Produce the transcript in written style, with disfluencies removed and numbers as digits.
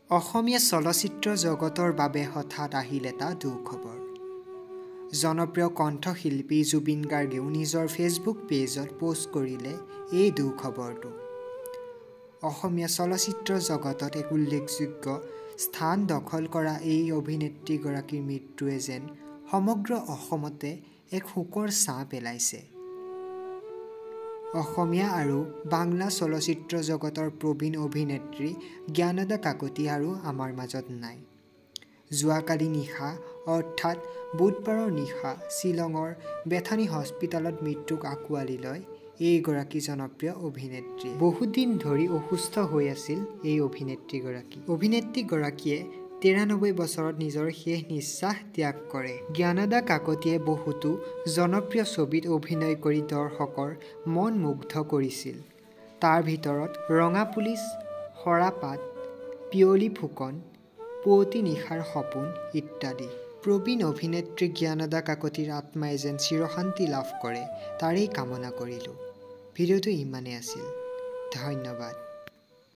অসমীয়া চলচ্চিত্ৰ জগতৰ বাবে হঠাৎ আহিল এটা দুখবৰ। জনপ্ৰিয় কণ্ঠশিল্পী জুবিন গাৰ্গেও নিজৰ ফেচবুক পেজত পোষ্ট কৰিলে এই দুখবৰটো। অসমীয়া চলচ্চিত্ৰ জগতত এক উল্লেখযোগ্য স্থান দখল কৰা এই অভিনেত্ৰীগৰাকীৰ মৃত্যুৱে যেন সমগ্ৰ অসমতে এক শোকৰ ছাঁ পেলাইছে। অসমীয়া আৰু বাংলা চলচ্চিত্ৰ জগতৰ প্ৰবীণ অভিনেত্ৰী জ্ঞানদা কাকতি আৰু আমাৰ মাজত নাই। যোৱাকালি নিশা অৰ্থাৎ বুধবাৰৰ নিশা শ্বিলঙৰ বেথানী হস্পিতালত মৃত্যুক আঁকোৱালি লয় এইগৰাকী জনপ্ৰিয় অভিনেত্ৰী। বহুদিন ধৰি অসুস্থ হৈ আছিল এই অভিনেত্ৰীগৰাকী। অভিনেত্ৰীগৰাকীয়ে ৯৩ বছৰত নিজৰ শেষ নিশ্বাস ত্যাগ কৰে। জ্ঞানদা কাকতিয়ে বহুতো জনপ্ৰিয় ছবিত অভিনয় কৰি দৰ্শকৰ মন মুগ্ধ কৰিছিল। তাৰ ভিতৰত ৰঙা পুলিচ, সৰাপাত, পিয়লি ফুকন, পুৱতি নিশাৰ সপোন ইত্যাদি। প্ৰবীণ অভিনেত্ৰী জ্ঞানদা কাকতিৰ আত্মাই যেন চিৰশান্তি লাভ কৰে তাৰেই কামনা কৰিলোঁ। ভিডিঅ'টো ইমানেই আছিল। ধন্যবাদ।